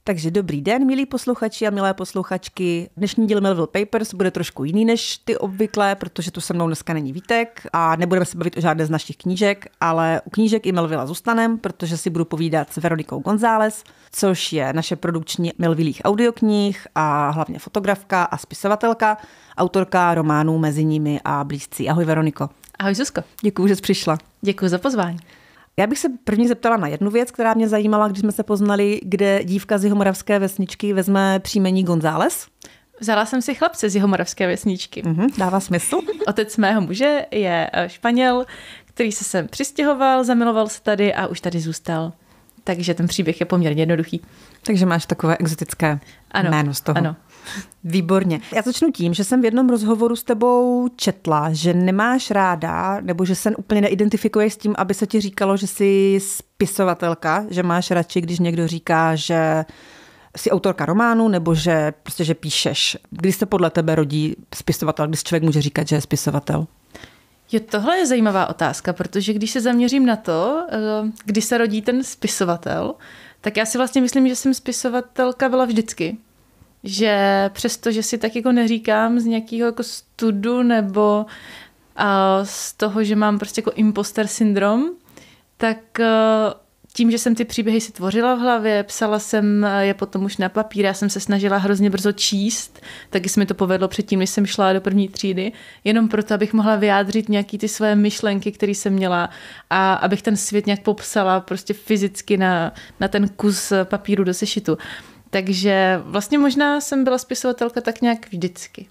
Takže dobrý den, milí posluchači a milé posluchačky. Dnešní díl Melville Papers bude trošku jiný než ty obvyklé, protože tu se mnou dneska není Vítek a nebudeme se bavit o žádné z našich knížek, ale u knížek i Melvilla zůstanem, protože si budu povídat s Veronikou González, což je naše produkční Melvillých audioknih a hlavně fotografka a spisovatelka, autorka románů Mezi nimi a blízcí. Ahoj Veroniko. Ahoj Zuzko. Děkuji, že jsi přišla. Děkuji za pozvání. Já bych se první zeptala na jednu věc, která mě zajímala, když jsme se poznali, kde dívka z jihomoravské vesničky vezme příjmení González. Vzala jsem si chlapce z jihomoravské vesničky. Dává smysl. Otec mého muže je Španěl, který se sem přistěhoval, zamiloval se tady a už tady zůstal. Takže ten příběh je poměrně jednoduchý. Takže máš takové exotické jméno z toho. Ano. Výborně. Já začnu tím, že jsem v jednom rozhovoru s tebou četla, že nemáš ráda, nebo že se úplně neidentifikuješ s tím, aby se ti říkalo, že jsi spisovatelka, že máš radši, když někdo říká, že jsi autorka románu, nebo že prostě, že píšeš. Kdy se podle tebe rodí spisovatel, když člověk může říkat, že je spisovatel? Jo, tohle je zajímavá otázka, protože když se zaměřím na to, kdy se rodí ten spisovatel, tak já si vlastně myslím, že jsem spisovatelka byla vždycky. Že přesto, že si tak jako neříkám z nějakého jako studu nebo z toho, že mám prostě jako imposter syndrom, tak tím, že jsem ty příběhy si tvořila v hlavě, psala jsem je potom už na papír, já jsem se snažila hrozně brzo číst, taky se mi to povedlo předtím, než jsem šla do první třídy, jenom proto, abych mohla vyjádřit nějaký ty své myšlenky, které jsem měla a abych ten svět nějak popsala prostě fyzicky na ten kus papíru do sešitu. Takže vlastně možná jsem byla spisovatelka tak nějak vždycky.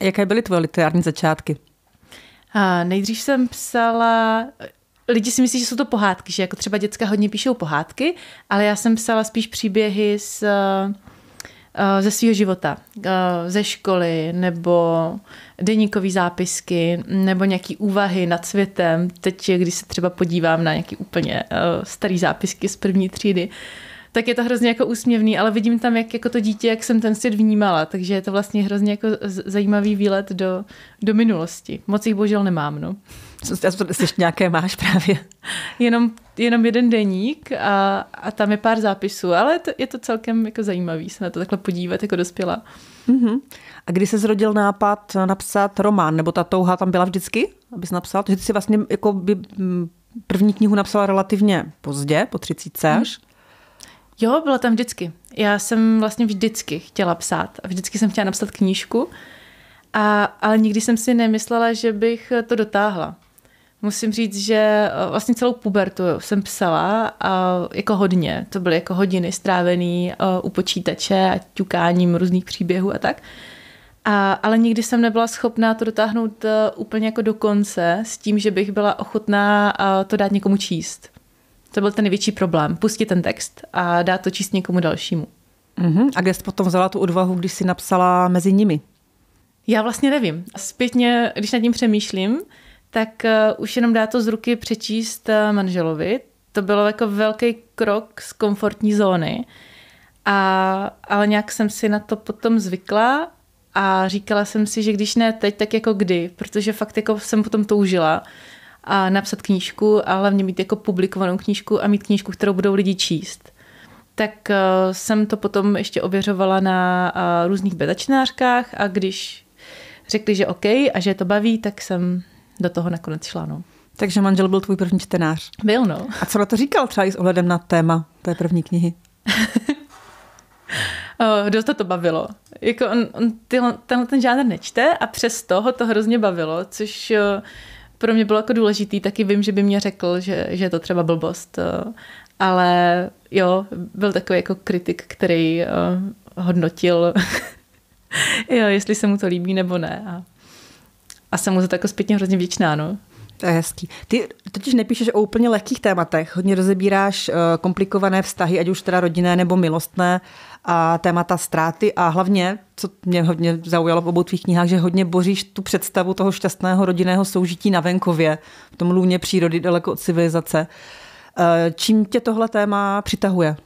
Jaké byly tvoje literární začátky? Nejdřív jsem psala... Lidi si myslí, že jsou to pohádky, že jako třeba děcka hodně píšou pohádky, ale já jsem psala spíš příběhy ze svého života, ze školy, nebo deníkové zápisky, nebo nějaký úvahy nad světem. Teď, když se třeba podívám na nějaký úplně starý zápisky z první třídy, tak je to hrozně jako úsměvný, ale vidím tam, jak jako to dítě, jak jsem ten svět vnímala, takže je to vlastně hrozně jako zajímavý výlet do minulosti. Moc jich bohužel nemám, no. Ještě nějaké máš právě? Jenom jeden deník a tam je pár zápisů, ale je to celkem jako zajímavý se na to takhle podívat jako dospělá. A kdy se zrodil nápad napsat román, nebo ta touha tam byla vždycky, abys napsal? Že ty jsi vlastně jako by první knihu napsala relativně pozdě, po 30 až? Jo, byla tam vždycky. Já jsem vlastně vždycky chtěla psát a vždycky jsem chtěla napsat knížku, ale nikdy jsem si nemyslela, že bych to dotáhla. Musím říct, že vlastně celou pubertu jsem psala a jako hodně. To byly jako hodiny strávený u počítače a ťukáním různých příběhů a tak. Ale nikdy jsem nebyla schopná to dotáhnout úplně jako do konce s tím, že bych byla ochotná to dát někomu číst. To byl ten největší problém. Pustit ten text a dát to číst někomu dalšímu. A kde jsi potom vzala tu odvahu, když jsi napsala Mezi nimi? Já vlastně nevím. Zpětně, když nad tím přemýšlím, tak už jenom dát to z ruky přečíst manželovi. To bylo jako velký krok z komfortní zóny. Ale nějak jsem si na to potom zvykla a říkala jsem si, že když ne teď, tak jako kdy. Protože fakt jako jsem potom toužila a napsat knížku a hlavně mít jako publikovanou knížku a mít knížku, kterou budou lidi číst. Tak jsem to potom ještě ověřovala na různých beta čtenářkách a když řekli, že OK a že to baví, tak jsem do toho nakonec šla. No. Takže manžel byl tvůj první čtenář. Byl, no. A co na to říkal třeba i s ohledem na téma té první knihy? Dost to bavilo. Jako on ten žánr nečte a přesto ho to hrozně bavilo, což pro mě bylo jako důležitý. Taky vím, že by mě řekl, že je to třeba blbost. Ale jo, byl takový jako kritik, který hodnotil, jo, jestli se mu to líbí nebo ne. A jsem mu za to jako zpětně hrozně vděčná, no. To je hezký. Ty totiž nepíšeš o úplně lehkých tématech. Hodně rozebíráš komplikované vztahy, ať už teda rodinné nebo milostné a témata ztráty a hlavně, co mě hodně zaujalo v obou tvých knihách, že hodně boříš tu představu toho šťastného rodinného soužití na venkově, v tom lůně přírody, daleko od civilizace. Čím tě tohle téma přitahuje?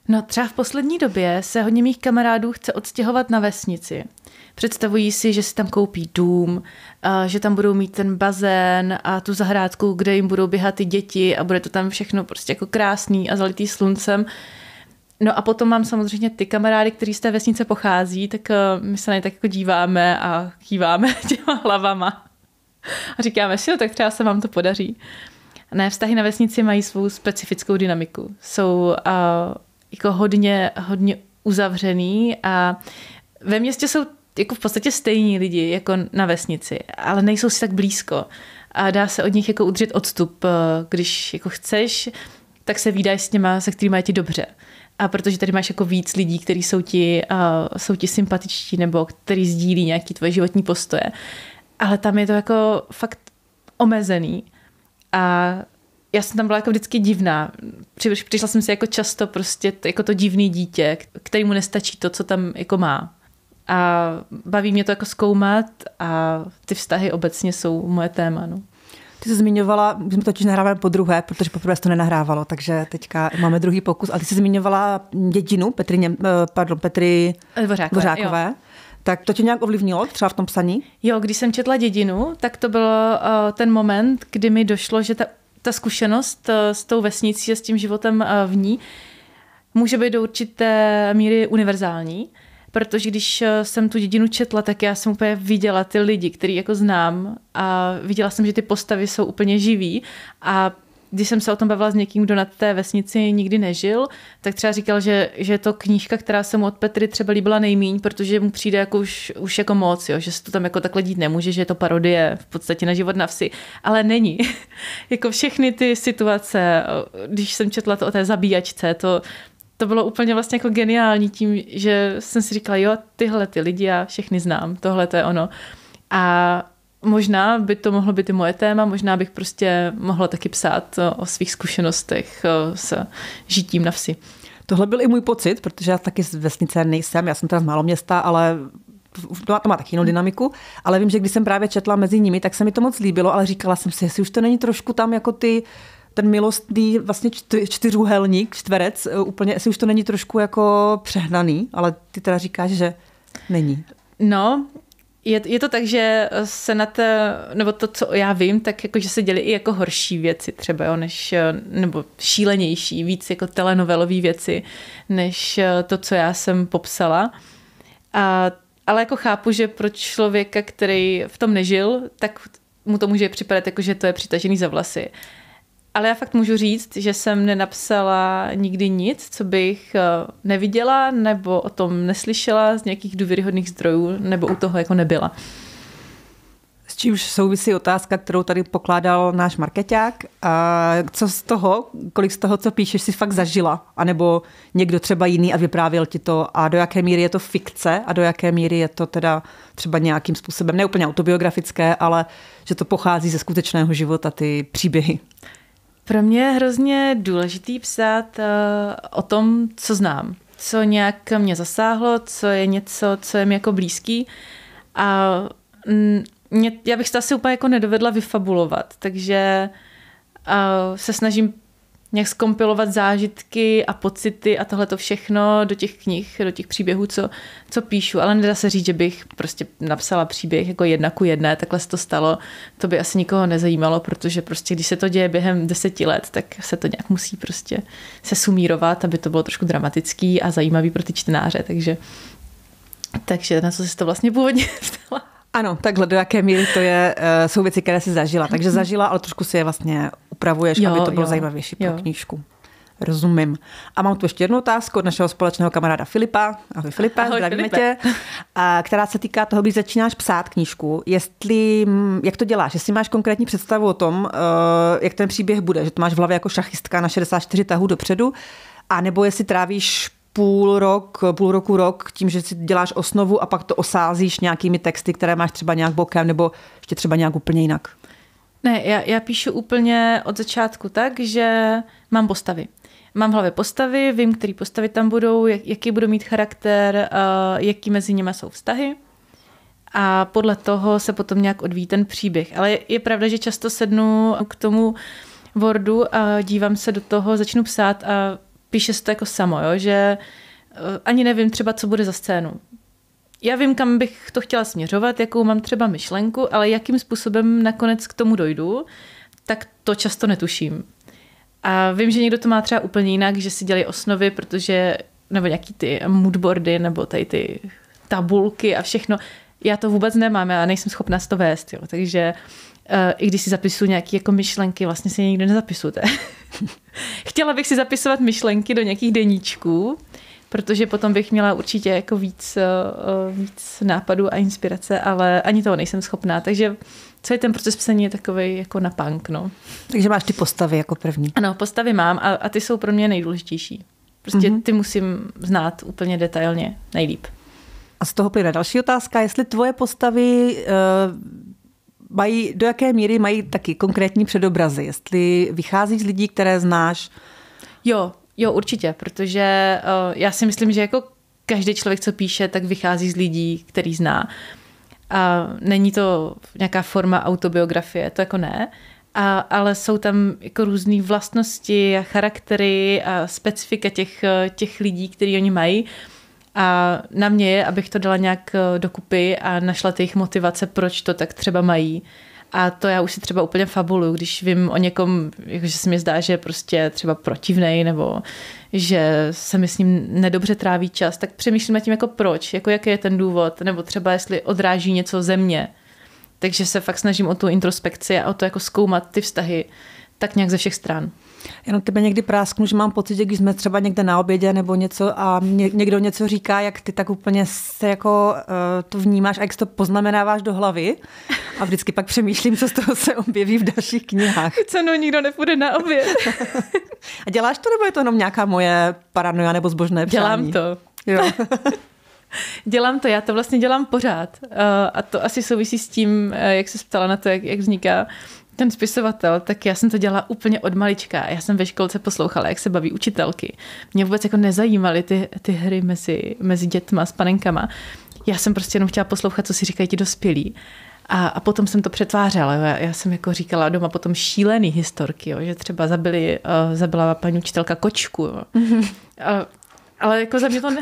No třeba v poslední době se hodně mých kamarádů chce odstěhovat na vesnici. Představují si, že si tam koupí dům, že tam budou mít ten bazén a tu zahrádku, kde jim budou běhat ty děti a bude to tam všechno prostě jako krásný a zalitý sluncem. No a potom mám samozřejmě ty kamarády, kteří z té vesnice pochází, tak my se na ně tak jako díváme a kýváme těma hlavama. A říkáme si, tak třeba se vám to podaří. Ne, vztahy na vesnici mají svou specifickou dynamiku. Jsou jako hodně uzavřený a ve městě jsou jako v podstatě stejní lidi jako na vesnici, ale nejsou si tak blízko. A dá se od nich jako udržet odstup. Když jako chceš, tak se vídáš s těma, se kterými je ti dobře. A protože tady máš jako víc lidí, kteří jsou ti sympatičtí nebo kteří sdílí nějaký tvoje životní postoje. Ale tam je to jako fakt omezený. A já jsem tam byla jako vždycky divná. Přišla jsem si jako často prostě jako to divný dítě, kterému nestačí to, co tam jako má. A baví mě to jako zkoumat a ty vztahy obecně jsou moje téma. No. Ty jsi zmiňovala, my jsme totiž nahráváme po druhé, protože poprvé se to nenahrávalo, takže teďka máme druhý pokus. A ty jsi zmiňovala dědinu Petry Dvořákové. Jo. Tak to tě nějak ovlivnilo třeba v tom psaní? Jo, když jsem četla Dědinu, tak to byl ten moment, kdy mi došlo, že ta zkušenost s tou vesnicí a s tím životem v ní může být do určité míry univerzální. Protože když jsem tu Dědinu četla, tak já jsem úplně viděla ty lidi, který jako znám a viděla jsem, že ty postavy jsou úplně živý a když jsem se o tom bavila s někým, kdo na té vesnici nikdy nežil, tak třeba říkal, že je to knížka, která se mu od Petry třeba líbila nejmíň, protože mu přijde jako už jako moc, jo, že se to tam jako takhle dít nemůže, že je to parodie v podstatě na život na vsi, ale není. Jako všechny ty situace, když jsem četla to o té zabíjačce, to bylo úplně vlastně jako geniální tím, že jsem si říkala, jo, tyhle ty lidi já všechny znám, tohle to je ono. A možná by to mohlo být i moje téma, možná bych prostě mohla taky psát o svých zkušenostech s žitím na vsi. Tohle byl i můj pocit, protože já taky z vesnice nejsem, já jsem teda z malého města, ale to má taky jinou dynamiku, ale vím, že když jsem právě četla mezi nimi, tak se mi to moc líbilo, ale říkala jsem si, jestli už to není trošku tam jako ten milostný vlastně čtyřúhelník, čtverec, úplně, jestli už to není trošku jako přehnaný, ale ty teda říkáš, že není. No, je to tak, že se na nebo to, co já vím, tak jako, že se děly i jako horší věci třeba, jo, nebo šílenější, víc jako telenovelové věci, než to, co já jsem popsala. Ale jako chápu, že pro člověka, který v tom nežil, tak mu to může připadat jako, že to je přitažený za vlasy. Ale já fakt můžu říct, že jsem nenapsala nikdy nic, co bych neviděla nebo o tom neslyšela z nějakých důvěryhodných zdrojů nebo u toho jako nebyla. S čímž souvisí otázka, kterou tady pokládal náš markeťák. A co z toho, kolik z toho, co píšeš, si fakt zažila? A nebo někdo třeba jiný a vyprávěl ti to? A do jaké míry je to fikce? A do jaké míry je to teda třeba nějakým způsobem, ne úplně autobiografické, ale že to pochází ze skutečného života, ty příběhy? Pro mě je hrozně důležitý psát o tom, co znám. Co nějak mě zasáhlo, co je něco, co je mi jako blízký. A já bych to asi úplně jako nedovedla vyfabulovat, takže se snažím nějak zkompilovat zážitky a pocity a tohleto všechno do těch knih, do těch příběhů, co píšu, ale nedá se říct, že bych prostě napsala příběh jako 1:1, takhle se to stalo, to by asi nikoho nezajímalo, protože prostě když se to děje během 10 let, tak se to nějak musí prostě se sumírovat, aby to bylo trošku dramatický a zajímavý pro ty čtenáře, takže na co jsi to vlastně původně ptala? Ano, takhle do jaké míry to jsou věci, které jsi zažila. Takže zažila, ale trošku si je vlastně upravuješ, aby to bylo zajímavější pro knížku. Rozumím. A mám tu ještě jednu otázku od našeho společného kamaráda Filipa. Ahoj Filipe, zdravíme tě. Která se týká toho, když začínáš psát knížku. Jak to děláš? Jestli máš konkrétní představu o tom, jak ten příběh bude, že to máš v hlavě jako šachistka na 64 tahů dopředu, anebo jestli trávíš půl roku tím, že si děláš osnovu a pak to osázíš nějakými texty, které máš třeba nějak bokem nebo ještě třeba nějak úplně jinak? Ne, já píšu úplně od začátku tak, že mám postavy. Mám v hlavě postavy, vím, který postavy tam budou, jaký budou mít charakter, jaký mezi nimi jsou vztahy a podle toho se potom nějak odvíjí ten příběh. Ale je pravda, že často sednu k tomu Wordu a dívám se do toho, začnu psát a píše se to jako samo, jo? Že ani nevím třeba, co bude za scénu. Já vím, kam bych to chtěla směřovat, jakou mám třeba myšlenku, ale jakým způsobem nakonec k tomu dojdu, tak to často netuším. A vím, že někdo to má třeba úplně jinak, že si dělají osnovy, protože, nebo nějaký ty moodboardy, nebo tady ty tabulky a všechno. Já to vůbec nemám, já nejsem schopná to vést, jo. Takže i když si zapisuju nějaké jako myšlenky, vlastně si je nikdy nezapisujete. Chtěla bych si zapisovat myšlenky do nějakých deníčků, protože potom bych měla určitě jako víc nápadů a inspirace, ale ani toho nejsem schopná, takže celý ten proces psaní je takovej jako na punk, no. Takže máš ty postavy jako první. Ano, postavy mám a ty jsou pro mě nejdůležitější. Prostě ty musím znát úplně detailně, nejlíp. A z toho plyne další otázka, jestli tvoje postavy mají, do jaké míry mají taky konkrétní předobrazy, jestli vychází z lidí, které znáš. Jo, určitě, protože já si myslím, že jako každý člověk, co píše, tak vychází z lidí, který zná. A není to nějaká forma autobiografie, to jako ne, ale jsou tam jako různé vlastnosti a charaktery a specifika těch lidí, který oni mají. A na mě je, abych to dala nějak dokupy a našla těch motivace, proč to tak třeba mají. A to já už si třeba úplně fabuluju, když vím o někom, že se mi zdá, že je prostě třeba protivnej, nebo že se mi s ním nedobře tráví čas, tak přemýšlím nad tím jako proč, jako jaký je ten důvod, nebo třeba jestli odráží něco ze mě. Takže se fakt snažím o tu introspekci a o to jako zkoumat ty vztahy tak nějak ze všech stran. Já na tebe někdy prásknu, že mám pocit, že když jsme třeba někde na obědě nebo něco a někdo něco říká, jak ty tak úplně se jako to vnímáš a jak si to poznamenáváš do hlavy a vždycky pak přemýšlím, co z toho se objeví v dalších knihách. Cenu nikdo nepůjde na oběd. A děláš to, nebo je to jenom nějaká moje paranoia nebo zbožné přání? Dělám to. Jo. Dělám to, já to vlastně dělám pořád. A to asi souvisí s tím, jak se ptala na to, jak vzniká ten spisovatel, tak já jsem to dělala úplně od malička. Já jsem ve školce poslouchala, jak se baví učitelky. Mě vůbec jako nezajímaly ty hry mezi dětma s panenkama. Já jsem prostě jenom chtěla poslouchat, co si říkají ti dospělí. A potom jsem to přetvářela. Já jsem jako říkala doma potom šílený historky, jo, že třeba zabila paní učitelka kočku. Jo. Ale jako za mě to ne...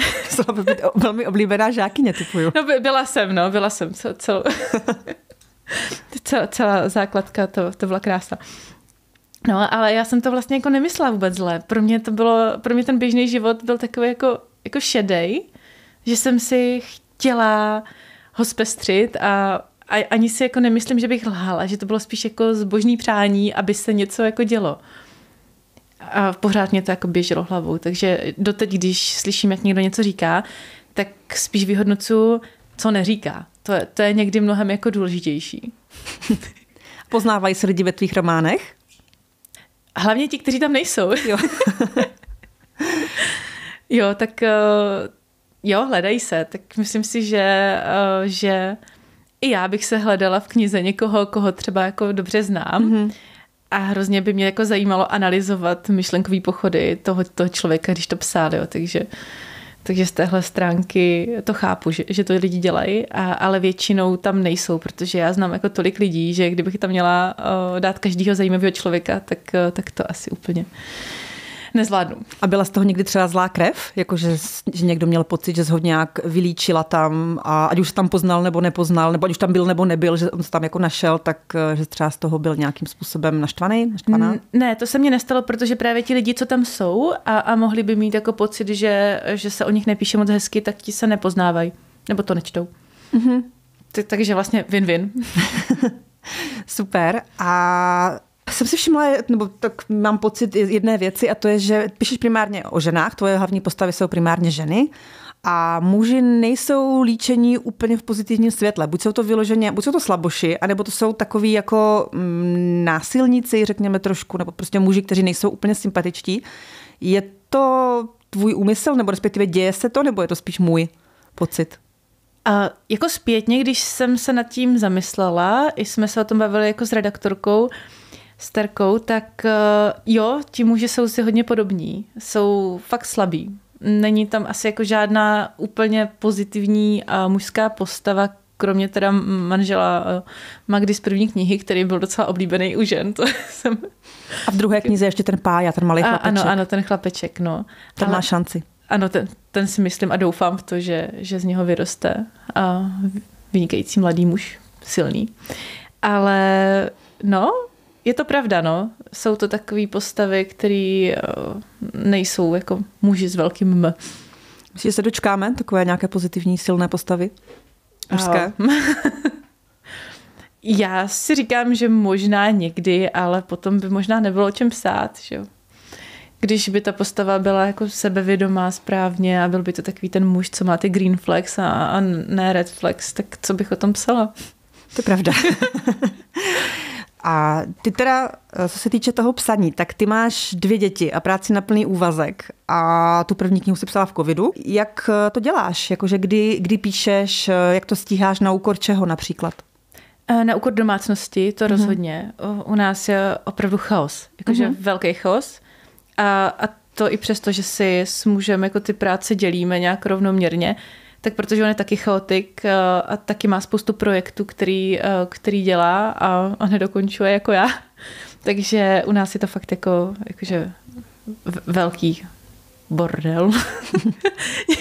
Velmi oblíbená žákyně, typuju. No byla jsem celou... Celá základka, to byla krása. No, ale já jsem to vlastně jako nemyslela vůbec zle. Pro mě ten běžný život byl takový jako šedej, že jsem si chtěla ho zpestřit a ani si jako nemyslím, že bych lhala, že to bylo spíš jako zbožný přání, aby se něco jako dělo. A pořád mě to jako běželo hlavou, takže doteď, když slyším, jak někdo něco říká, tak spíš vyhodnocuju, co neříká. To je někdy mnohem jako důležitější. Poznávají se lidi ve tvých románech? Hlavně ti, kteří tam nejsou. Jo. Jo, tak jo, hledají se. Tak myslím si, že i já bych se hledala v knize někoho, koho třeba jako dobře znám. Mm-hmm. A hrozně by mě jako zajímalo analyzovat myšlenkový pochody toho člověka, když to psal, jo, takže z téhle stránky to chápu, že to lidi dělají, ale většinou tam nejsou, protože já znám jako tolik lidí, že kdybych tam měla dát každého zajímavého člověka, tak to asi úplně nezvládnu. A byla z toho někdy třeba zlá krev? Jakože že někdo měl pocit, že jsi ho nějak vylíčila tam a ať už tam poznal nebo nepoznal, nebo ať už tam byl nebo nebyl, že on se tam jako našel, tak že třeba z toho byl nějakým způsobem naštvaná? Ne, to se mně nestalo, protože právě ti lidi, co tam jsou a mohli by mít jako pocit, že se o nich nepíše moc hezky, tak ti se nepoznávají. Nebo to nečtou. Mm-hmm. Takže vlastně win-win. Super. A jsem si všimla, nebo tak mám pocit jedné věci a to je, že píšeš primárně o ženách, tvoje hlavní postavy jsou primárně ženy a muži nejsou líčení úplně v pozitivním světle. Buď jsou to slaboši, anebo to jsou takový jako násilníci, řekněme trošku, nebo prostě muži, kteří nejsou úplně sympatičtí. Je to tvůj úmysl, nebo respektive děje se to, nebo je to spíš můj pocit? A jako zpětně, když jsem se nad tím zamyslela, i jsme se o tom bavili jako s redaktorkou, s Terkou, tak jo, ti muži jsou si hodně podobní. Jsou fakt slabí. Není tam asi jako žádná úplně pozitivní mužská postava, kromě teda manžela Magdy z první knihy, který byl docela oblíbený u žen. To jsem... A v druhé knize ještě ten Pája, ten malý chlapeček. Ano, ten chlapeček, no. Ten má šanci. Ano, ten si myslím a doufám v to, že z něho vyroste vynikající mladý muž, silný. Ale no, je to pravda, no. Jsou to takové postavy, které nejsou jako muži s velkým M. Myslíš, že se dočkáme takové nějaké pozitivní, silné postavy? Mužské? Já si říkám, že možná někdy, ale potom by možná nebylo o čem psát, že jo. Když by ta postava byla jako sebevědomá správně a byl by to takový ten muž, co má ty green flags a ne red flags, tak co bych o tom psala? To je pravda. A ty teda, co se týče toho psaní, tak ty máš 2 děti a práci na plný úvazek a tu první knihu si psala v covidu. Jak to děláš? Jakože kdy píšeš, jak to stíháš, na úkor čeho například? Na úkor domácnosti, to rozhodně. U nás je opravdu chaos, jakože velký chaos. A to i přesto, že si s mužem jako ty práce dělíme nějak rovnoměrně, tak protože on je taky chaotik a taky má spoustu projektů, který dělá a nedokončuje jako já. Takže u nás je to fakt jakože velký bordel.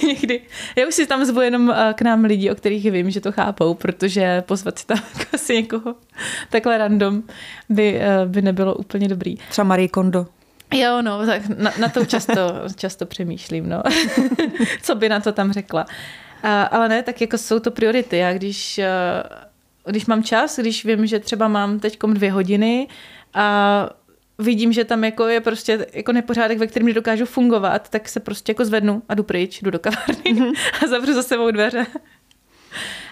Někdy. Já už si tam zvu jenom k nám lidi, o kterých vím, že to chápou, protože pozvat si tam asi někoho takhle random by nebylo úplně dobrý. Třeba Marie Kondo. Jo, no, tak na to často přemýšlím, no. Co by na to tam řekla. Ale ne, tak jako jsou to priority. Já když mám čas, když vím, že třeba mám teďkom 2 hodiny a vidím, že tam jako je prostě jako nepořádek, ve kterém nedokážu fungovat, tak se prostě jako zvednu a jdu pryč, jdu do kavárny a zavřu za sebou dveře.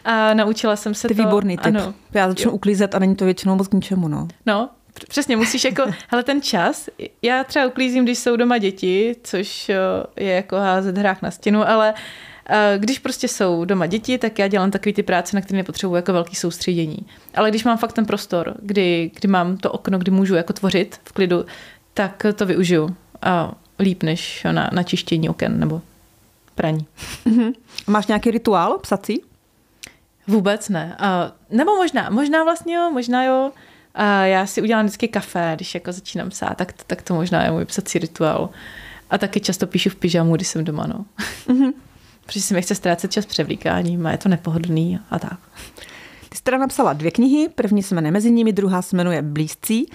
A naučila jsem se to. Ty výborný typ. Ano. Já začnu uklízet a není to většinou moc k ničemu, no. No, přesně, musíš jako, hele ten čas, já třeba uklízím, když jsou doma děti, což je jako házet hrách na stěnu, ale když prostě jsou doma děti, tak já dělám takový ty práce, na které nepotřebuji jako velký soustředění. Ale když mám fakt ten prostor, kdy mám to okno, kdy můžu jako tvořit v klidu, tak to využiju. A líp než na čištění oken nebo praní. Máš nějaký rituál psací? Vůbec ne. Nebo možná vlastně jo, možná jo. Já si udělám vždycky kafe, když jako začínám psát, tak to možná je můj psací rituál. A taky často píšu v pyžamu, když jsem doma, no. Protože si mi chce ztrácet čas převlíkáním a je to nepohodlný a tak. Ty jsi teda napsala 2 knihy, první se jmenuje Mezi nimi, druhá se jmenuje Blízcí.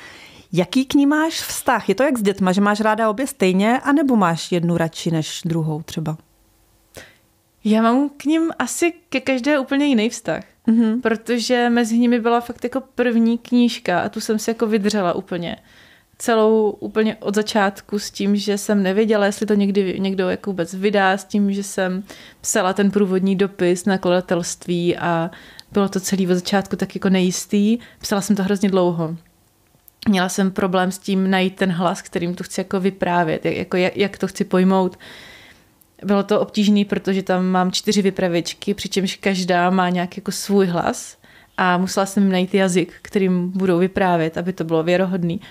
Jaký k ní máš vztah? Je to jak s dětma, že máš ráda obě stejně, anebo máš jednu radši než druhou třeba? Já mám k ním asi ke každé úplně jiný vztah, protože mezi nimi byla fakt jako první knížka a tu jsem si jako vydřela úplně. Celou úplně od začátku s tím, že jsem nevěděla, jestli to někdo jako vůbec vydá, s tím, že jsem psala ten průvodní dopis na nakladatelství a bylo to celý od začátku tak jako nejistý. Psala jsem to hrozně dlouho. Měla jsem problém s tím najít ten hlas, kterým to chci jako vyprávět, jak to chci pojmout. Bylo to obtížné, protože tam mám 4 vypravěčky, přičemž každá má nějak jako svůj hlas a musela jsem jim najít jazyk, kterým budou vyprávět, aby to bylo věrohodný.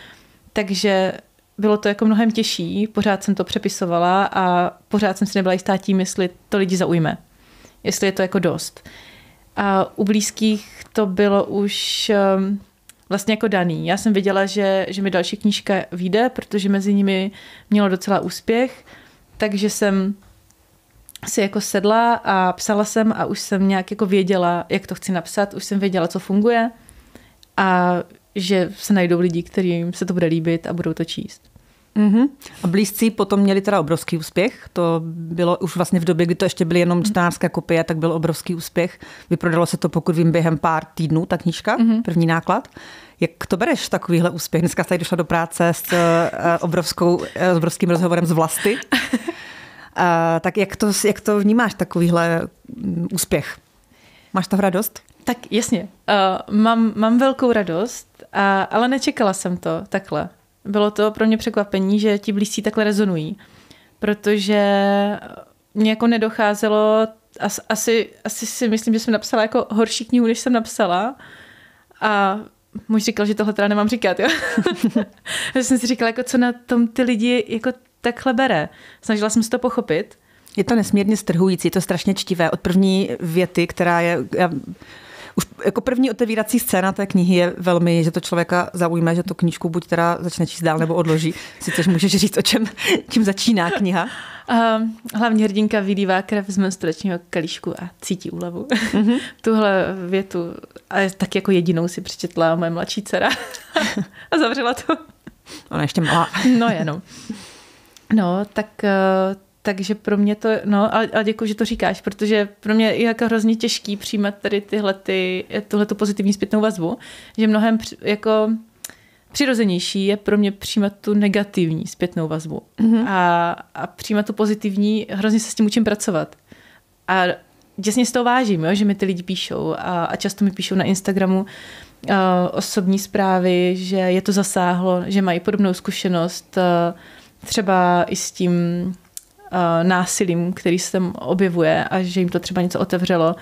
Takže bylo to jako mnohem těžší, pořád jsem to přepisovala a pořád jsem si nebyla jistá tím, jestli to lidi zaujme, jestli je to jako dost. A u Blízkých to bylo už vlastně jako daný. Já jsem věděla, že mi další knížka vyjde, protože mezi nimi mělo docela úspěch, takže jsem si jako sedla a psala jsem a už jsem nějak jako věděla, jak to chci napsat, už jsem věděla, co funguje a že se najdou lidi, kterým se to bude líbit a budou to číst. A Blízcí potom měli teda obrovský úspěch. To bylo už vlastně v době, kdy to ještě byly jenom čtenářské kopie, tak byl obrovský úspěch. Vyprodalo se to, pokud vím, během pár týdnů, ta knížka, první náklad. Jak to bereš, takovýhle úspěch? Dneska jsi tady došla do práce s obrovským rozhovorem z Vlasty. Tak jak to vnímáš, takovýhle úspěch? Máš toho radost? Tak jasně. Mám velkou radost, ale nečekala jsem to takhle. Bylo to pro mě překvapení, že ti blízcí takhle rezonují, protože mě jako nedocházelo, asi si myslím, že jsem napsala jako horší knihu, než jsem napsala a muž říkal, že tohle teda nemám říkat, jo. Já jsem si říkala, jako co na tom ty lidi jako takhle bere. Snažila jsem se to pochopit. Je to nesmírně strhující, je to strašně čtivé. Od první věty, která je... už jako první otevírací scéna té knihy je velmi, že to člověka zaujme, že tu knížku buď teda začne číst dál nebo odloží. Sice můžeš říct, čím začíná kniha. Hlavní hrdinka vylívá krev z menstruačního kalíšku a cítí úlevu. Tuhle větu a tak jako jedinou si přečetla moje mladší dcera a zavřela to. Ona ještě malá. No jenom. No, takže pro mě to, no, ale děkuji, že to říkáš, protože pro mě je jako hrozně těžký přijímat tady tuhletu pozitivní zpětnou vazbu, že mnohem jako přirozenější je pro mě přijímat tu negativní zpětnou vazbu. A přijímat tu pozitivní, hrozně se s tím učím pracovat. A děsně z toho vážím, jo, že mi ty lidi píšou a často mi píšou na Instagramu osobní zprávy, že je to zasáhlo, že mají podobnou zkušenost třeba i s tím násilím, který se tam objevuje a že jim to třeba něco otevřelo.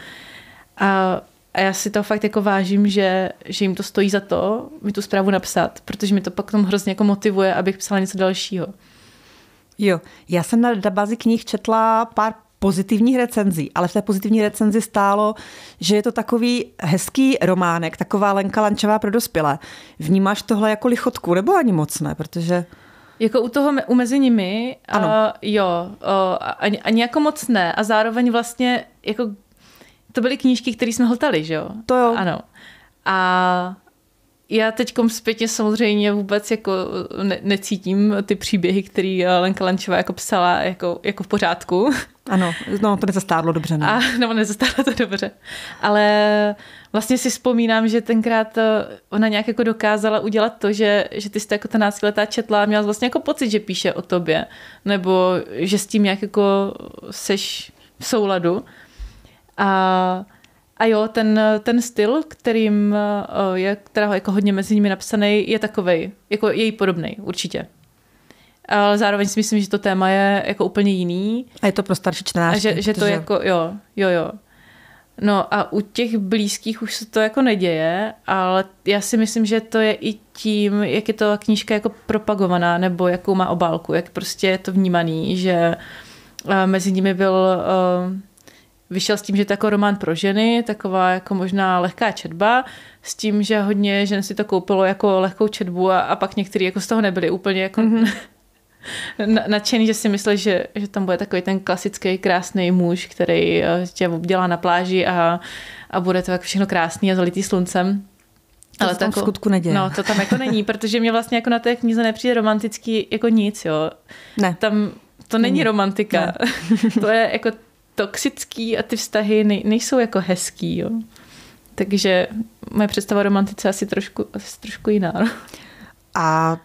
A já si to fakt jako vážím, že jim to stojí za to mi tu zprávu napsat, protože mi to pak tomu hrozně jako motivuje, abych psala něco dalšího. Jo, já jsem na databázi knih četla pár pozitivních recenzí, ale v té pozitivní recenzi stálo, že je to takový hezký románek, taková Lenka Lančová pro dospělé. Vnímáš tohle jako lichotku, nebo ani moc ne, protože... Jako u toho, mezi nimi, jo, ani jako moc ne. A zároveň vlastně, jako to byly knížky, které jsme hltali, že jo? To jo. Ano. A já teďkom zpětně samozřejmě vůbec jako necítím ty příběhy, které Lenka Lančová jako psala jako v pořádku. Ano, no to nezastárlo dobře. Ne? No, nezastárlo to dobře. Ale vlastně si vzpomínám, že tenkrát ona nějak jako dokázala udělat to, že ty jste jako ta 12letá četla a měla vlastně jako pocit, že píše o tobě. Nebo že s tím nějak jako seš v souladu. A jo, ten styl, která jako hodně mezi nimi napsaný, je takovej, jako její podobnej, určitě. Ale zároveň si myslím, že to téma je jako úplně jiný. A je to pro starší čtenářky. A že to jako, jo. No a u těch blízkých už se to jako neděje, ale já si myslím, že to je i tím, jak je to knížka jako propagovaná, nebo jakou má obálku, jak prostě je to vnímaný, že mezi nimi vyšel s tím, že to jako román pro ženy, taková jako možná lehká četba, s tím, že hodně žen si to koupilo jako lehkou četbu a pak některý jako z toho nebyli úplně jako nadšený, že si mysleli, že tam bude takový ten klasický krásný muž, který tě obdělá na pláži a bude to jako všechno krásný a zalitý sluncem. Ale to tam v skutku neděje. No, to tam jako není, protože mě vlastně jako na té knize nepřijde romantický jako nic, jo. Ne. Tam to není romantika. Ne. To je jako toxický a ty vztahy nejsou jako hezký, jo. Takže moje představa romantice asi trošku jiná. No. A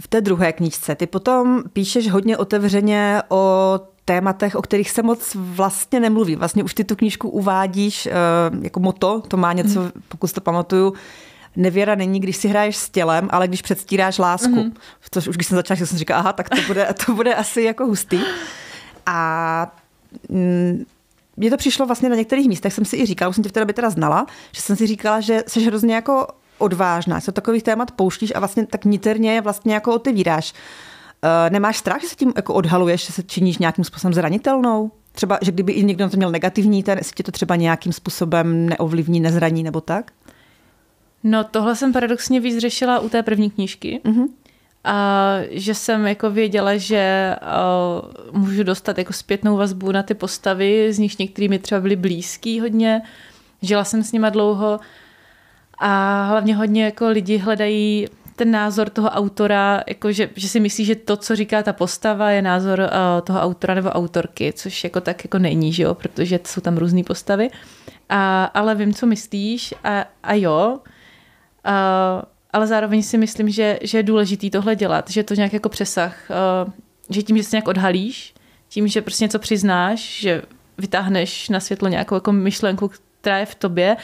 v té druhé knížce ty potom píšeš hodně otevřeně o tématech, o kterých se moc vlastně nemluví. Vlastně už ty tu knížku uvádíš jako motto, to má něco, pokud to pamatuju, nevěra není, když si hraješ s tělem, ale když předstíráš lásku. Což už když jsem začala, jsem říkala, aha, tak to bude asi jako hustý. A mně to přišlo vlastně na některých místech, jsem si i říkala, už jsem tě v té době teda znala, že jsem si říkala, že jsi hrozně jako odvážná, se takových témat pouštíš a vlastně tak niterně vlastně jako otevíráš. Nemáš strach, že se tím jako odhaluješ, že se činíš nějakým způsobem zranitelnou? Třeba, že kdyby i někdo na to měl negativní, jestli tě to třeba nějakým způsobem neovlivní, nezraní nebo tak? No tohle jsem paradoxně víc řešila u té první knížky. A že jsem jako věděla, že můžu dostat jako zpětnou vazbu na ty postavy, z nich některými třeba byly blízký hodně. Žila jsem s nima dlouho a hlavně hodně jako lidi hledají ten názor toho autora, jako že si myslí, že to, co říká ta postava, je názor toho autora nebo autorky, což jako tak jako není, že jo, protože jsou tam různý postavy. Ale vím, co myslíš a jo. Ale zároveň si myslím, že je důležitý tohle dělat, že je to nějak jako přesah, že tím, že se nějak odhalíš, tím, že prostě něco přiznáš, že vytáhneš na světlo nějakou jako myšlenku, která je v tobě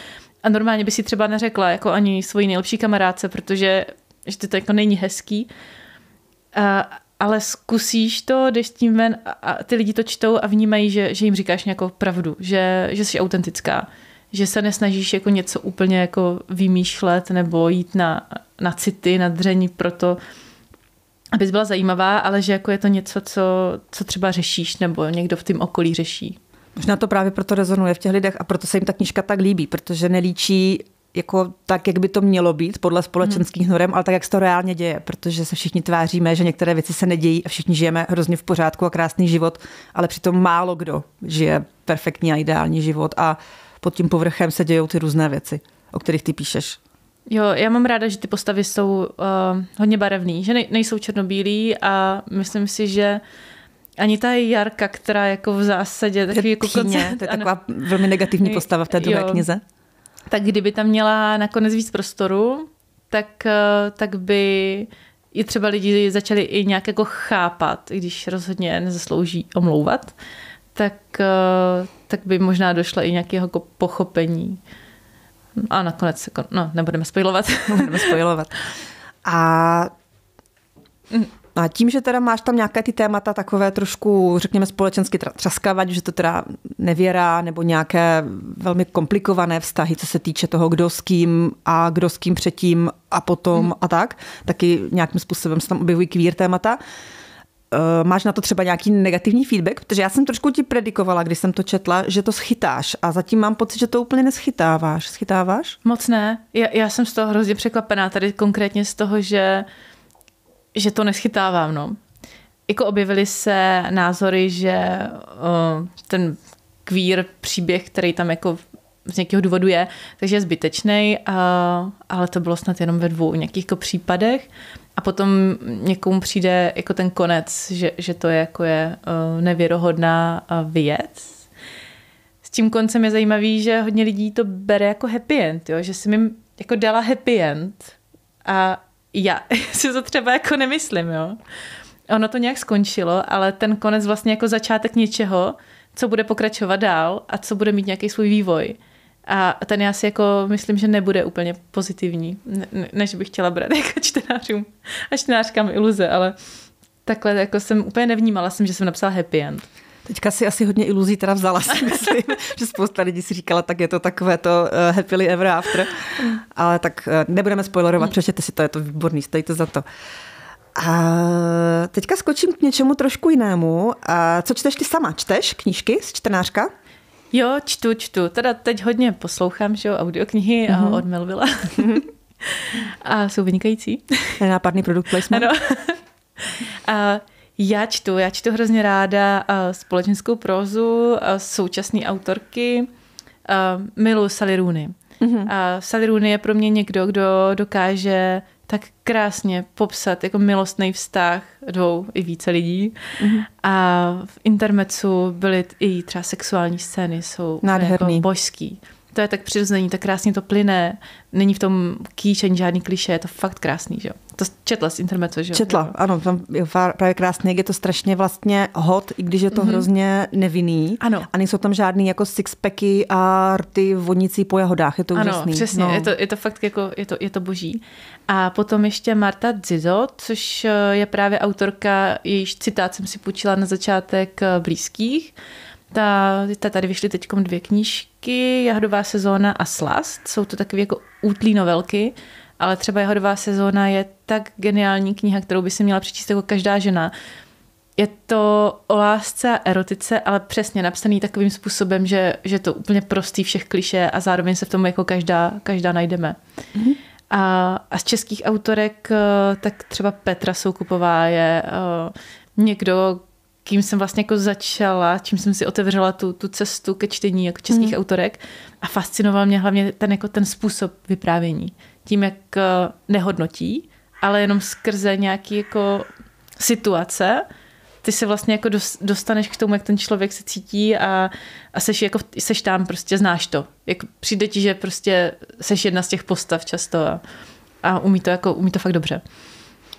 a normálně by si třeba neřekla jako ani svojí nejlepší kamarádce, protože že to jako není hezký, ale zkusíš to, jdeš s tím ven a ty lidi to čtou a vnímají, že jim říkáš nějakou pravdu, že jsi autentická. Že se nesnažíš jako něco úplně jako vymýšlet nebo jít na city, na dření proto, abys byla zajímavá, ale že jako je to něco, co třeba řešíš nebo někdo v tom okolí řeší. Možná to právě proto rezonuje v těch lidech a proto se jim ta knížka tak líbí, protože nelíčí jako tak, jak by to mělo být podle společenských norem, ale tak, jak se to reálně děje, protože se všichni tváříme, že některé věci se nedějí a všichni žijeme hrozně v pořádku a krásný život, ale přitom málo kdo žije perfektní a ideální život a pod tím povrchem se dějou ty různé věci, o kterých ty píšeš. Jo, já mám ráda, že ty postavy jsou hodně barevný, že nejsou černobílí a myslím si, že ani ta Jarka, která jako v zásadě takový jako koncept, to je taková velmi negativní postava v té druhé knize. Tak kdyby tam měla nakonec víc prostoru, tak by i třeba lidi začali i nějak jako chápat, i když rozhodně nezaslouží omlouvat, tak by možná došlo i nějakého jako pochopení. A nakonec, nebudeme spoilovat. A tím, že teda máš tam nějaké ty témata takové trošku, řekněme, společensky třaskavat, že to teda nevěra nebo nějaké velmi komplikované vztahy, co se týče toho, kdo s kým předtím a potom a tak, taky nějakým způsobem se tam objevují queer témata. Máš na to třeba nějaký negativní feedback? Protože já jsem trošku ti predikovala, když jsem to četla, že to schytáš a zatím mám pocit, že to úplně neschytáváš. Schytáváš? Moc ne. Já jsem z toho hrozně překvapená, tady konkrétně z toho, že to neschytávám, no. Jako objevily se názory, že ten queer příběh, který tam jako z nějakého důvodu je, takže je zbytečnej, ale to bylo snad jenom ve 2 nějakých jako případech. A potom někomu přijde jako ten konec, že to je nevěrohodná věc. S tím koncem je zajímavý, že hodně lidí to bere jako happy end, jo? Že jsem jim jako dala happy end a já si to třeba jako nemyslím, jo. Ono to nějak skončilo, ale ten konec vlastně jako začátek něčeho, co bude pokračovat dál a co bude mít nějaký svůj vývoj. A ten já si jako myslím, že nebude úplně pozitivní, než bych chtěla brát jako čtenářům a čtenářkám iluze, ale takhle jako jsem úplně nevnímala, že jsem napsala happy end. Teďka si asi hodně iluzí teda vzala, si myslím, že spousta lidí si říkala, tak je to takové to happily ever after, ale tak nebudeme spoilerovat, přečtěte si to, je to výborný, stojí to za to. A teďka skočím k něčemu trošku jinému. A co čteš ty sama? Čteš knížky z čtenářka? Jo, čtu. Teda teď hodně poslouchám, že jo, audioknihy od Melvilla. A jsou vynikající. Nenápadný produkt placement. Ano. A já čtu hrozně ráda společenskou prózu, současné autorky. Miluji Sally Rooney. Sally Rooney je pro mě někdo, kdo dokáže tak krásně popsat jako milostný vztah 2 i více lidí. A v intermezzu byly i třeba sexuální scény, jsou jako božský. To je tak přirozený, tak krásně to plyne. Není v tom kýčení žádný klišé, je to fakt krásný, že jo. To četla z intermezzu, že jo? Četla, ano, tam je právě krásně, jak je to strašně vlastně hot, i když je to hrozně nevinný. Ano. A nejsou tam žádný jako sixpacky a rty vonící po jahodách, je to úžasný. Ano, přesně, je to fakt jako, je to boží. A potom ještě Marta Dzizo, což je právě autorka, jejíž citát jsem si půjčila na začátek Blízkých. Tady vyšly teďkom 2 knížky, Jahodová sezóna a Slast. Jsou to takové jako útlý novelky, ale třeba Jahodová sezóna je tak geniální kniha, kterou by si měla přečíst jako každá žena. Je to o lásce a erotice, ale přesně napsaný takovým způsobem, že to úplně prostý všech klišé a zároveň se v tom jako každá najdeme. A z českých autorek tak třeba Petra Soukupová je někdo, kým jsem vlastně jako začala, čím jsem si otevřela tu cestu ke čtení jako českých autorek a fascinoval mě hlavně ten způsob vyprávění. Tím, jak nehodnotí, ale jenom skrze nějaký jako situace, ty se vlastně jako dostaneš k tomu, jak ten člověk se cítí a seš tam, prostě znáš to. Jak přijde ti, že prostě seš jedna z těch postav často a umí to fakt dobře.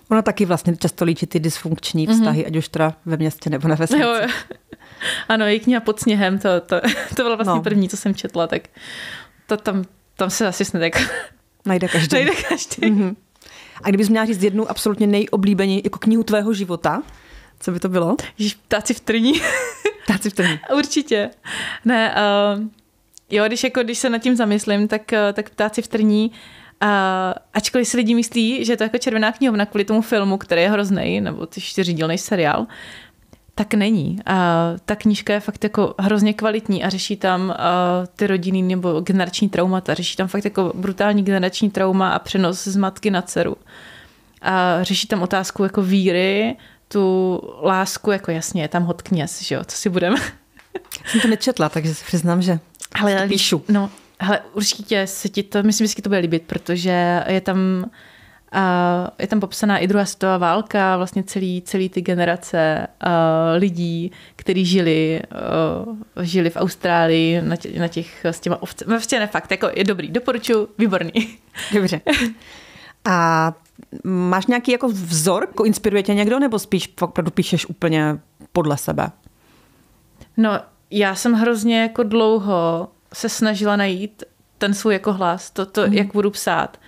Ona taky vlastně často líčí ty dysfunkční vztahy, ať už teda ve městě nebo na vesnici. Jo. Ano, její kniha Pod sněhem, to bylo vlastně první, co jsem četla, tak to tam se asi snad jako najde každý. A kdybys měla říct jednu absolutně nejoblíbenější jako knihu tvého života, co by to bylo? Ptáci v trní. Ptáci v trní. Určitě. Ne, jo, když se nad tím zamyslím, tak Ptáci v trní, ačkoliv si lidi myslí, že je to jako Červená knihovna kvůli tomu filmu, který je hroznej, nebo ty 4dílnej seriál, tak není. A ta knížka je fakt jako hrozně kvalitní a řeší tam ty rodinný nebo generační traumata. Řeší tam fakt jako brutální generační trauma a přenos z matky na dceru. A řeší tam otázku jako víry, tu lásku, jako jasně, je tam hot kněz, že jo, co si budeme. Jsem to nečetla, takže se přiznám, že ale píšu. No, hele, určitě se ti to, myslím, že si to bude líbit, protože je tam popsaná i druhá světová válka, vlastně celý ty generace lidí, kteří žili v Austrálii na těch s těma ovce. Vlastně ne fakt, jako je dobrý, doporučuji, výborný. Dobře. A máš nějaký jako vzor? Inspiruje tě někdo, nebo spíš opravdu píšeš úplně podle sebe? No, já jsem hrozně jako dlouho se snažila najít ten svůj jako hlas, to jak budu psát.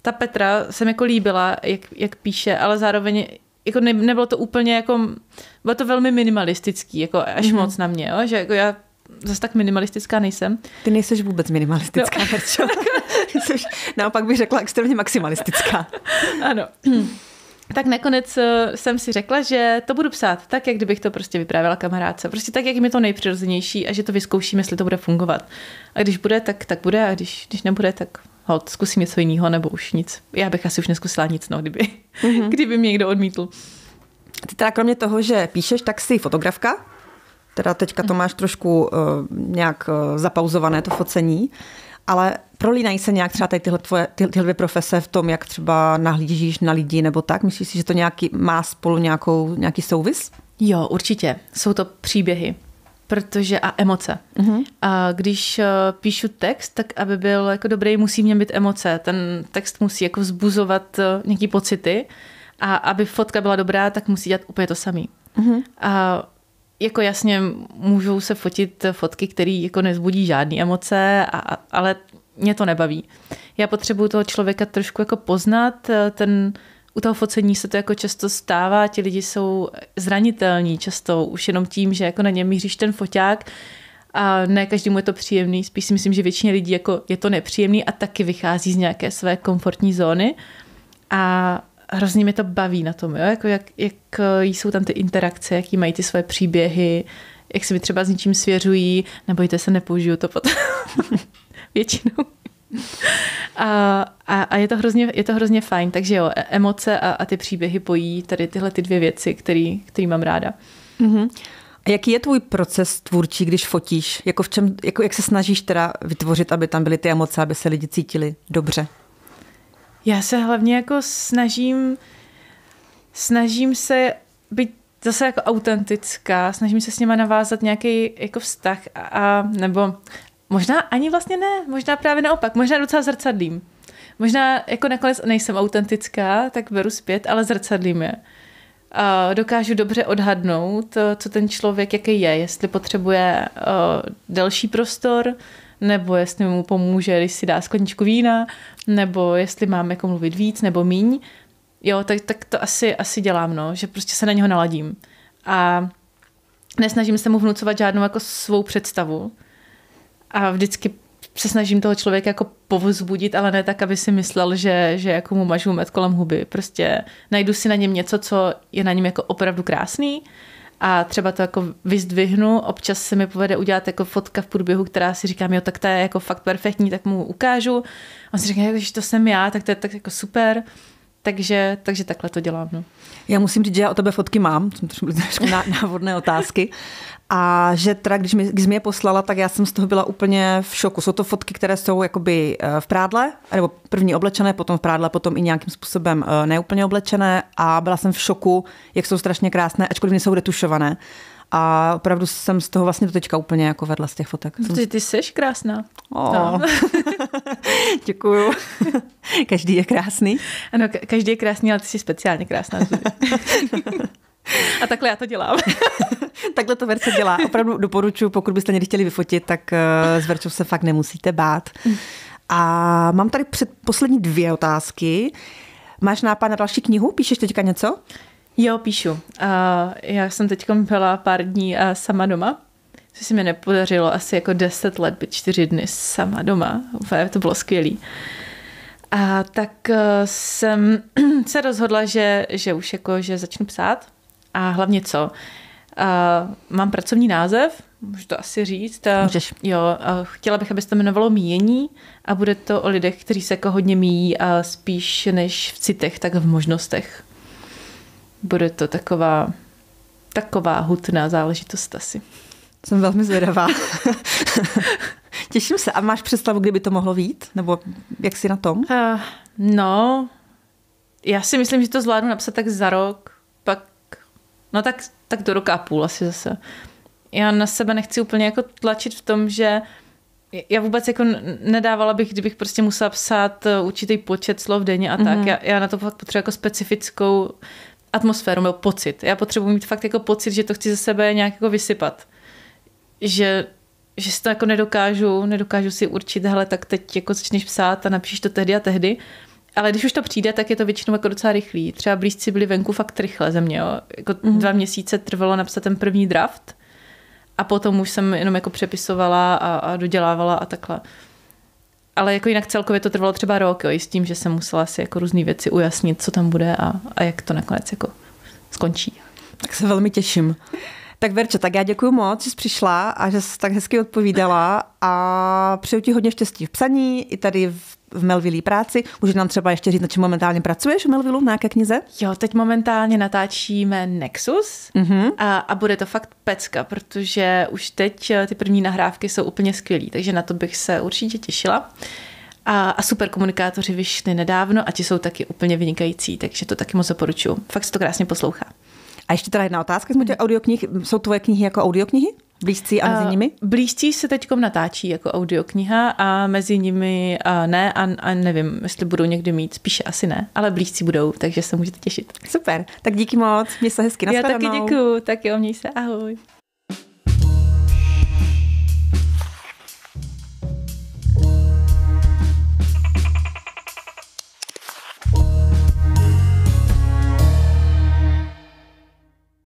Ta Petra se mi jako líbila, jak píše, ale zároveň jako nebylo to úplně jako, bylo to velmi minimalistický, jako až moc na mě, jo? Že jako já zase tak minimalistická nejsem. Ty nejseš vůbec minimalistická, Verčo. Naopak bych řekla extrémně maximalistická. Ano. Tak nakonec jsem si řekla, že to budu psát tak, jak kdybych to prostě vyprávěla kamarádce. Prostě tak, jak mi to nejpřirozenější a že to vyzkouším, jestli to bude fungovat. A když bude, tak bude a když nebude, tak zkusím něco jiného nebo už nic. Já bych asi už neskusila nic, no, kdyby mě někdo odmítl. Ty teda kromě toho, že píšeš, tak jsi fotografka. Teda teďka to máš trošku nějak zapauzované, to focení. Ale prolínají se nějak třeba tady tyhle dvě profese v tom, jak třeba nahlížíš na lidi nebo tak? Myslíš si, že to má spolu nějaký souvis? Jo, určitě. Jsou to příběhy. A emoce. A když píšu text, tak aby byl jako dobrý, musí v něm být emoce. Ten text musí jako vzbuzovat nějaký pocity a aby fotka byla dobrá, tak musí dělat úplně to samý. A jako jasně můžou se fotit fotky, které jako nezbudí žádné emoce, ale mě to nebaví. Já potřebuju toho člověka trošku jako poznat, u toho focení se to jako často stává, ti lidi jsou zranitelní často už jenom tím, že jako na ně míříš ten foťák a ne každému je to příjemný, spíš si myslím, že většině lidí jako je to nepříjemný a taky vychází z nějaké své komfortní zóny a hrozně mě to baví na tom, jo? Jako jak jsou tam ty interakce, jaký mají ty své příběhy, jak se mi třeba s něčím svěřují, nebojte se, nepoužiju to potom většinou. A je to hrozně fajn, takže jo, emoce a ty příběhy pojí tady tyhle ty dvě věci, který mám ráda. A jaký je tvůj proces tvůrčí, když fotíš? Jak se snažíš teda vytvořit, aby tam byly ty emoce, aby se lidi cítili dobře? Já se hlavně jako snažím se být zase jako autentická, snažím se s nima navázat nějaký jako vztah nebo možná ani vlastně ne, možná právě naopak, možná docela zrcadlím. Možná jako nakonec nejsem autentická, tak beru zpět, ale zrcadlím je. A dokážu dobře odhadnout, co ten člověk jaký je, jestli potřebuje delší prostor, nebo jestli mu pomůže, když si dá skleničku vína, nebo jestli mám jako mluvit víc nebo míň. Jo, tak to asi dělám, no, že prostě se na něho naladím. A nesnažím se mu vnucovat žádnou jako svou představu. A vždycky se snažím toho člověka jako povzbudit, ale ne tak, aby si myslel, že jako mu mažu med kolem huby. Prostě najdu si na něm něco, co je na něm jako opravdu krásný a třeba to jako vyzdvihnu. Občas se mi povede udělat jako fotka v průběhu, která si říkám, jo, tak ta je jako fakt perfektní, tak mu ukážu. On si říká, že to jsem já, tak to je tak jako super. Takže takhle to dělám. No. Já musím říct, že já o tebe fotky mám, jsem trošku návodné otázky. A že teda, když jsi mi je poslala, tak já jsem z toho byla úplně v šoku. Jsou to fotky, které jsou jakoby v prádle, nebo první oblečené, potom v prádle, potom i nějakým způsobem neúplně oblečené a byla jsem v šoku, jak jsou strašně krásné, ačkoliv nejsou retušované. A opravdu jsem z toho vlastně do teďka úplně jako vedla z těch fotek. Ty jsi krásná. No. Děkuju. Každý je krásný. Ano, každý je krásný, ale ty jsi speciálně krásná. A takhle já to dělám. Takhle to Verča dělá. Opravdu doporučuji, pokud byste někdy chtěli vyfotit, tak s Verčou se fakt nemusíte bát. A mám tady poslední 2 otázky. Máš nápad na další knihu? Píšeš teďka něco? Jo, píšu. Já jsem teď byla pár dní sama doma, což se mi nepodařilo asi jako 10 let být 4 dny sama doma. To bylo skvělý. A tak jsem se rozhodla, že už jako, že začnu psát A hlavně co? Mám pracovní název, můžu to asi říct. Můžeš. Jo, chtěla bych, aby se to jmenovalo Míjení a bude to o lidech, kteří se jako hodně míjí a spíš než v citech, tak v možnostech. Bude to taková hutná záležitost asi. Jsem velmi zvědavá. Těším se. A máš představu, kdyby to mohlo vyjít? Nebo jak jsi na tom? No, já si myslím, že to zvládnu napsat tak za rok, pak, no tak do roka a půl asi zase. Já na sebe nechci úplně jako tlačit v tom, že já vůbec jako nedávala bych, kdybych prostě musela psát určitý počet slov denně a tak. Já na to fakt potřebuji jako specifickou atmosféru, nebo pocit. Já potřebuji mít fakt jako pocit, že to chci ze sebe nějak jako vysypat. Že si to jako nedokážu si určit, hele, tak teď jako začneš psát a napíšeš to tehdy a tehdy. Ale když už to přijde, tak je to většinou jako docela rychlý. Třeba blízci byli venku fakt rychle ze mě. Jo. Jako 2 měsíce trvalo napsat ten první draft a potom už jsem jenom jako přepisovala a dodělávala a takhle. Ale jako jinak celkově to trvalo třeba rok, jo, i s tím, že jsem musela si jako různý věci ujasnit, co tam bude a jak to nakonec jako skončí. Tak se velmi těším. Tak Verčo, tak já děkuji moc, že jsi přišla a že jsi tak hezky odpovídala a přeju ti hodně štěstí v psaní i tady v Melvillí práci. Můžeš nám třeba ještě říct, na čem momentálně pracuješ v Melvillu, na jaké knize? Jo, teď momentálně natáčíme Nexus a bude to fakt pecka, protože už teď ty první nahrávky jsou úplně skvělý, takže na to bych se určitě těšila. A super komunikátoři vyšli nedávno a ti jsou taky úplně vynikající, takže to taky moc doporučuju. Fakt se to krásně poslouchá. A ještě teda jedna otázka z těch audioknih. Jsou tvoje knihy jako audioknihy? Blízcí a mezi nimi? Blízcí se teďkom natáčí jako audiokniha a mezi nimi ne a nevím, jestli budou někdy mít, spíše asi ne, ale blízcí budou, takže se můžete těšit. Super, tak díky moc, měj se hezky, nashledanou. Já taky děkuju, tak jo, měj se, ahoj.